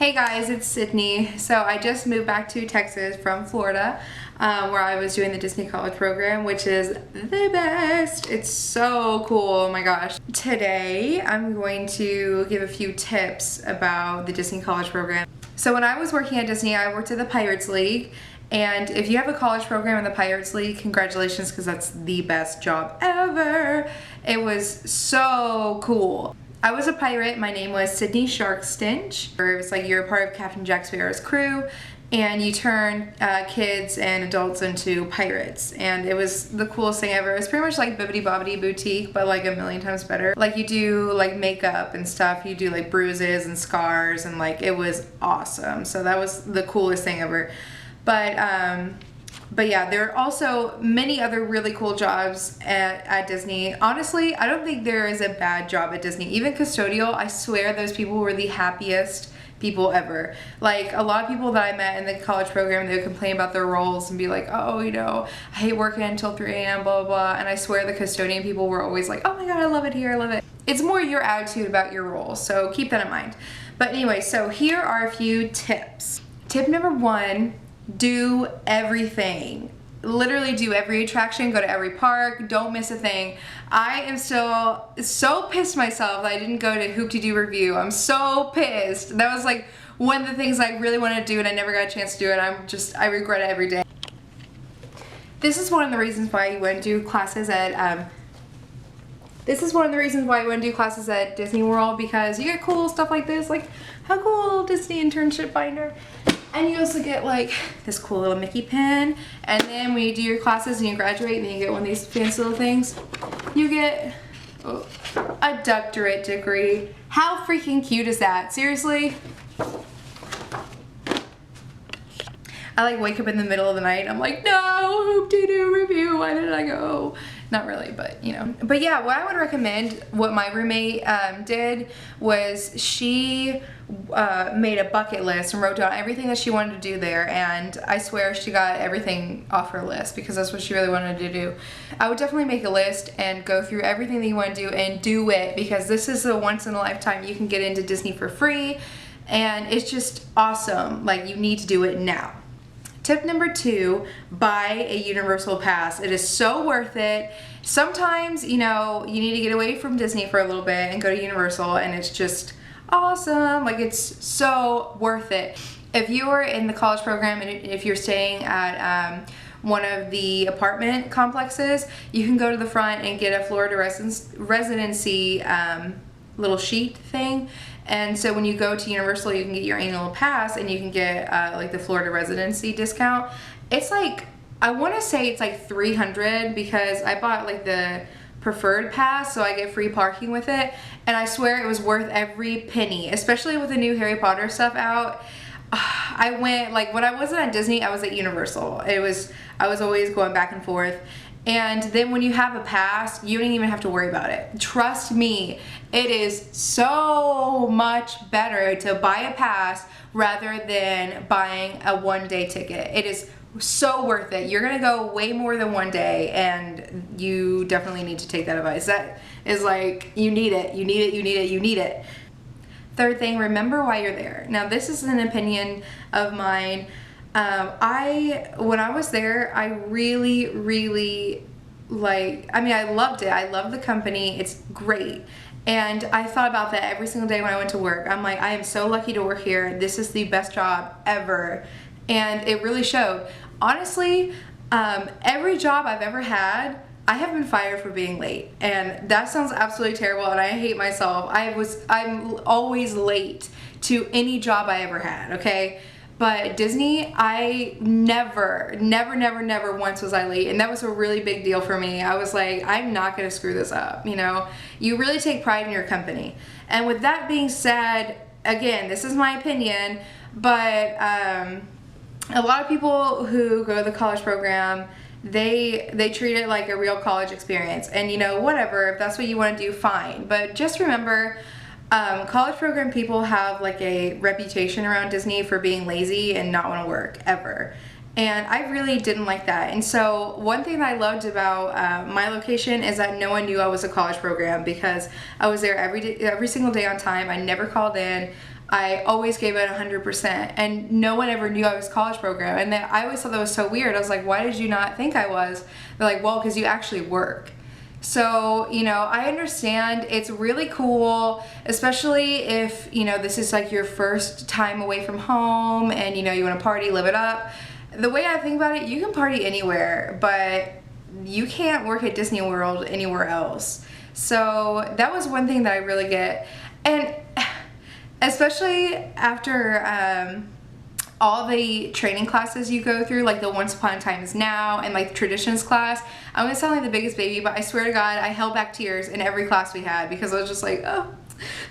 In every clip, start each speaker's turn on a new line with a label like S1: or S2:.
S1: Hey guys, it's Sydney. So I just moved back to Texas from Florida, where I was doing the Disney College program, which is the best. It's so cool, oh my gosh. Today I'm going to give a few tips about the Disney College program. So when I was working at Disney, I worked at the Pirates League. And if you have a college program in the Pirates League, congratulations, because that's the best job ever. It was so cool. I was a pirate. My name was Sydney Sharkstitch. It was like you're a part of Captain Jack Sparrow's crew and you turn kids and adults into pirates. And it was the coolest thing ever. It was pretty much like Bibbidi Bobbidi Boutique, but like a million times better. Like you do like makeup and stuff. You do like bruises and scars and like it was awesome. So that was the coolest thing ever. But yeah, there are also many other really cool jobs at Disney. Honestly, I don't think there is a bad job at Disney. Even custodial, I swear those people were the happiest people ever. Like a lot of people that I met in the college program, they would complain about their roles and be like, oh, you know, I hate working until 3 a.m., blah, blah, blah. And I swear the custodian people were always like, oh my God, I love it here, I love it. It's more your attitude about your role, so keep that in mind. But anyway, so here are a few tips. Tip number 1, do everything. Literally do every attraction, go to every park, don't miss a thing. I am still so pissed myself that I didn't go to Hoop-Dee-Doo Revue. I'm so pissed. That was like one of the things I really wanted to do and I never got a chance to do it. I regret it every day. This is one of the reasons why you wouldn't do classes at Disney World, because you get cool stuff like this, like how cool Disney internship binder. And you also get like this cool little Mickey pin. And then when you do your classes and you graduate and then you get one of these fancy little things, you get a doctorate degree. How freaking cute is that? Seriously? I like wake up in the middle of the night and I'm like, no, Hoop-Dee-Doo Revue, why did I go? Not really, but you know. But yeah, what I would recommend, what my roommate did was she made a bucket list and wrote down everything that she wanted to do there, and I swear she got everything off her list because that's what she really wanted to do. I would definitely make a list and go through everything that you want to do and do it, because this is a once in a lifetime. You can get into Disney for free and it's just awesome. Like, you need to do it now. Tip number 2, buy a Universal Pass. It is so worth it. Sometimes, you know, you need to get away from Disney for a little bit and go to Universal, and it's just awesome. Like, it's so worth it. If you are in the college program and if you're staying at one of the apartment complexes, you can go to the front and get a Florida residency little sheet thing. And so when you go to Universal, you can get your annual pass and you can get like the Florida residency discount. It's like, I want to say it's like $300 because I bought like the preferred pass, so I get free parking with it. And I swear it was worth every penny, especially with the new Harry Potter stuff out. I went, like when I wasn't at Disney, I was at Universal. I was always going back and forth. And then when you have a pass, you don't even have to worry about it. Trust me, it is so much better to buy a pass rather than buying a one-day ticket. It is so worth it. You're gonna go way more than one day, and you definitely need to take that advice. That is like, you need it, you need it, you need it, you need it. Third thing, remember why you're there. Now this is an opinion of mine. When I was there, I really like, I mean, I loved it. I love the company. It's great. And I thought about that every single day when I went to work. I'm like, I am so lucky to work here. This is the best job ever. And it really showed. Honestly, every job I've ever had, I have been fired for being late. And that sounds absolutely terrible and I hate myself. I'm always late to any job I ever had, okay? But Disney, I never once was I late, and that was a really big deal for me. I was like, I'm not gonna screw this up, you know? You really take pride in your company. And with that being said, again, this is my opinion, but a lot of people who go to the college program, they treat it like a real college experience. And you know, whatever, if that's what you wanna do, fine. But just remember, college program people have like a reputation around Disney for being lazy and not want to work ever. And I really didn't like that. And so one thing that I loved about my location is that no one knew I was a college program because I was there every single day on time. I never called in. I always gave it 100%, and no one ever knew I was college program. And I always thought that was so weird. I was like, why did you not think I was? They're like, well, because you actually work. So, you know, I understand it's really cool, especially if, you know, this is like your first time away from home and, you know, you want to party, live it up. The way I think about it, you can party anywhere, but you can't work at Disney World anywhere else. So that was one thing that I really get. And especially after all the training classes you go through, like the Once Upon a Time is Now and like Traditions class. I'm gonna sound like the biggest baby, but I swear to God, I held back tears in every class we had because I was just like, oh,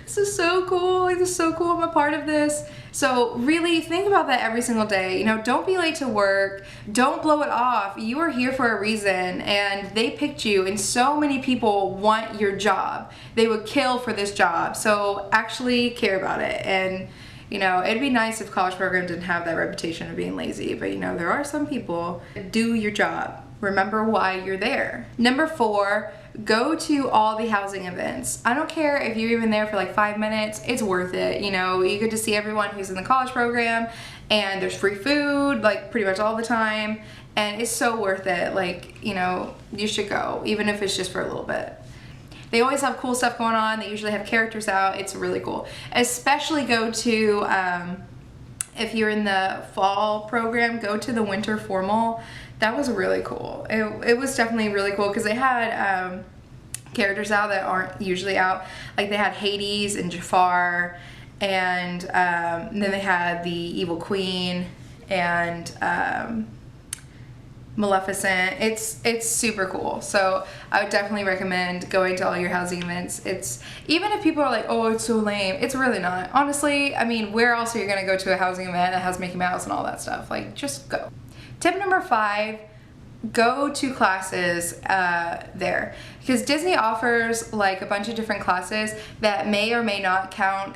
S1: this is so cool. Like, this is so cool. I'm a part of this. So really think about that every single day. You know, don't be late to work. Don't blow it off. You are here for a reason, and they picked you, and so many people want your job. They would kill for this job. So actually care about it. And you know, it'd be nice if college programs didn't have that reputation of being lazy, but you know, there are some people. Do your job. Remember why you're there. Number 4, go to all the housing events. I don't care if you're even there for like 5 minutes, it's worth it. You know, you get to see everyone who's in the college program, and there's free food like pretty much all the time, and it's so worth it. Like, you know, you should go, even if it's just for a little bit. They always have cool stuff going on. They usually have characters out. It's really cool. Especially go to, if you're in the fall program, go to the winter formal. That was really cool. It was definitely really cool because they had characters out that aren't usually out. Like they had Hades and Jafar, and then they had the Evil Queen and Maleficent. It's super cool. So I would definitely recommend going to all your housing events. It's, even if people are like, oh, it's so lame, it's really not. Honestly, I mean, where else are you gonna go to a housing event that has Mickey Mouse and all that stuff? Like, just go. Tip number 5, go to classes there, because Disney offers like a bunch of different classes that may or may not count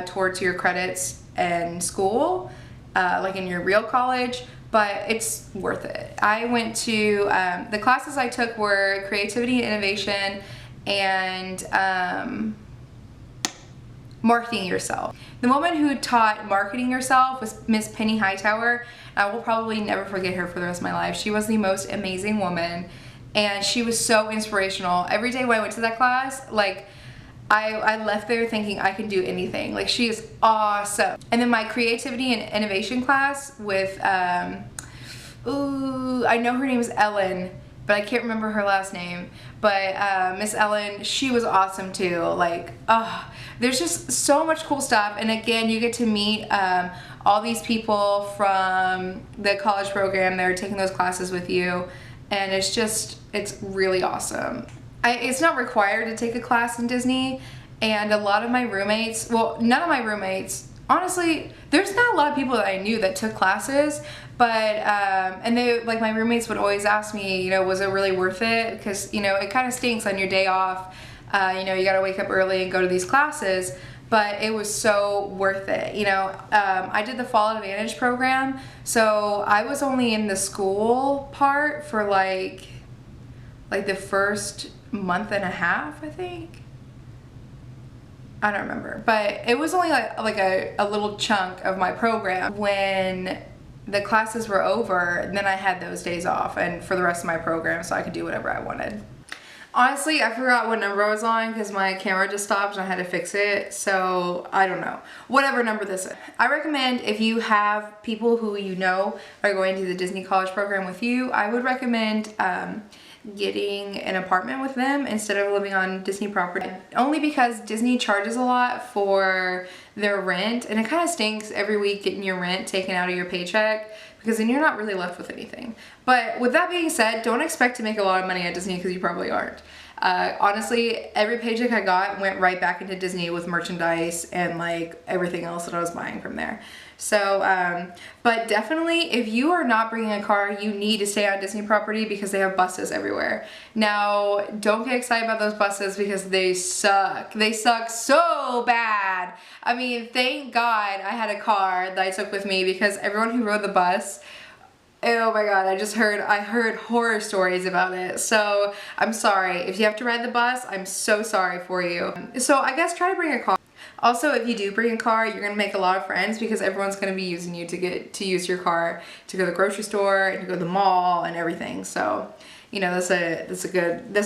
S1: towards your credits in school, like in your real college, but it's worth it. I went to, the classes I took were creativity and innovation and marketing yourself. The woman who taught marketing yourself was Miss Penny Hightower. I will probably never forget her for the rest of my life. She was the most amazing woman, and she was so inspirational. Every day when I went to that class, like, I left there thinking I can do anything. Like, she is awesome. And then my creativity and innovation class with, I know her name is Ellen, but I can't remember her last name. But Miss Ellen, she was awesome too. Like, there's just so much cool stuff. And again, you get to meet all these people from the college program that are taking those classes with you. And it's really awesome. It's not required to take a class in Disney, and a lot of my roommates, well, none of my roommates, honestly, there's not a lot of people that I knew that took classes, but, and they, like, my roommates would always ask me, you know, was it really worth it? Because, you know, it kind of stinks on your day off, you know, you gotta wake up early and go to these classes, but it was so worth it. You know, I did the Fall Advantage program, so I was only in the school part for like the first month and a half, I think. I don't remember, but it was only like a little chunk of my program. When the classes were over, then I had those days off and for the rest of my program, so I could do whatever I wanted. Honestly, I forgot what number I was on because my camera just stopped and I had to fix it, so I don't know. Whatever number this is. I recommend, if you have people who you know are going to the Disney College program with you, I would recommend getting an apartment with them instead of living on Disney property. Only because Disney charges a lot for their rent, and it kind of stinks every week getting your rent taken out of your paycheck, because then you're not really left with anything. But with that being said, don't expect to make a lot of money at Disney, because you probably aren't. Honestly, every paycheck I got went right back into Disney with merchandise and like everything else that I was buying from there. So, but definitely, if you are not bringing a car, you need to stay on Disney property because they have buses everywhere. Now, don't get excited about those buses because they suck. They suck so bad. I mean, thank God I had a car that I took with me, because everyone who rode the bus, oh my God, I heard horror stories about it. So I'm sorry. If you have to ride the bus, I'm so sorry for you. So I guess try to bring a car. Also, if you do bring a car, you're gonna make a lot of friends because everyone's gonna be using you to use your car to go to the grocery store and to go to the mall and everything. So, you know, that's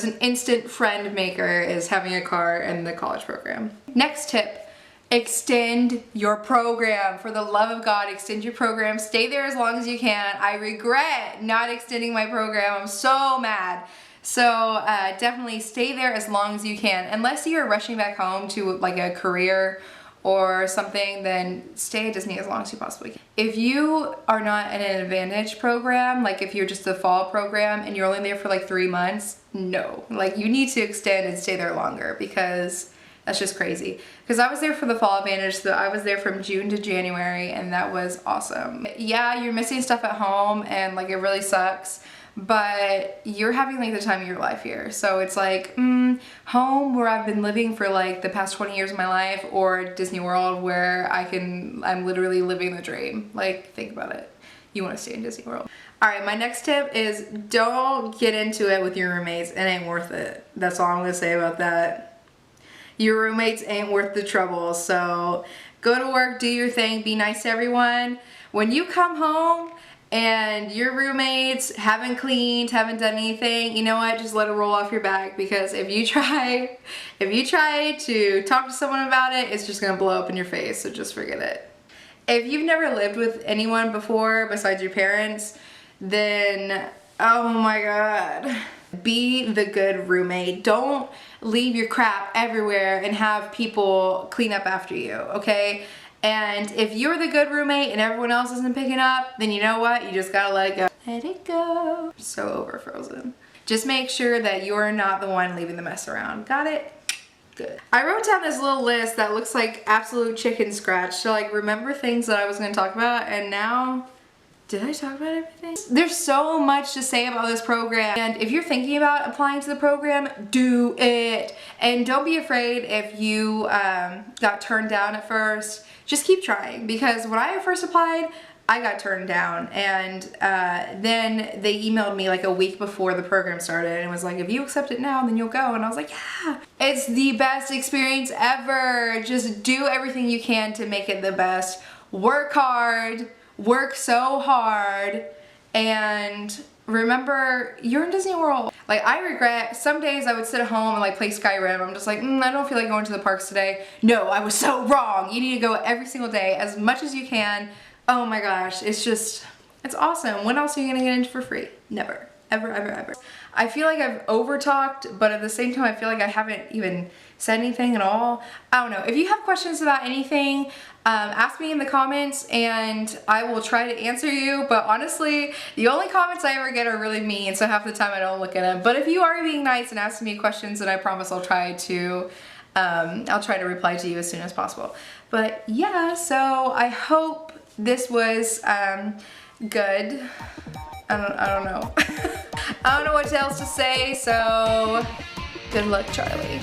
S1: an instant friend maker, is having a car in the college program. Next tip. Extend your program. For the love of God, extend your program. Stay there as long as you can. I regret not extending my program. I'm so mad. So definitely stay there as long as you can. Unless you're rushing back home to like a career or something, then stay at Disney as long as you possibly can. If you are not in an advantage program, like if you're just a fall program and you're only there for like 3 months, no. Like you need to extend and stay there longer because that's just crazy. Because I was there for the fall advantage, so I was there from June to January, and that was awesome. Yeah, you're missing stuff at home, and like it really sucks, but you're having like the time of your life here. So it's like home, where I've been living for like the past 20 years of my life, or Disney World, where I'm literally living the dream. Like, think about it. You want to stay in Disney World. All right, my next tip is don't get into it with your roommates. It ain't worth it. That's all I'm gonna say about that. Your roommates ain't worth the trouble. So go to work, do your thing, be nice to everyone. When you come home and your roommates haven't cleaned, haven't done anything, you know what, just let it roll off your back, because if you try to talk to someone about it, it's just gonna blow up in your face, so just forget it. If you've never lived with anyone before besides your parents, then oh my God, be the good roommate. Don't leave your crap everywhere and have people clean up after you, okay? And if you're the good roommate and everyone else isn't picking up, then you know what? You just gotta let it go. Let it go. So over Frozen. Just make sure that you're not the one leaving the mess around. Got it? Good. I wrote down this little list that looks like absolute chicken scratch to like remember things that I was gonna talk about, and now, did I talk about everything? There's so much to say about this program, and if you're thinking about applying to the program, do it. And don't be afraid if you got turned down at first. Just keep trying, because when I first applied, I got turned down, and then they emailed me like a week before the program started and was like, if you accept it now, then you'll go. And I was like, yeah, it's the best experience ever. Just do everything you can to make it the best. Work hard. Work so hard, and remember, you're in Disney World. Like, I regret, some days I would sit at home and like play Skyrim. I'm just like, I don't feel like going to the parks today. No, I was so wrong. You need to go every single day as much as you can. Oh my gosh, it's awesome. When else are you gonna get into for free? Never, ever, ever, ever. I feel like I've over talked, but at the same time, I feel like I haven't even said anything at all. I don't know. If you have questions about anything, ask me in the comments and I will try to answer you. But honestly, the only comments I ever get are really mean, so half the time I don't look at them. But if you are being nice and asking me questions, then I promise I'll try to reply to you as soon as possible. But yeah, so I hope this was good. I don't know. I don't know what else to say, so good luck, Charlie.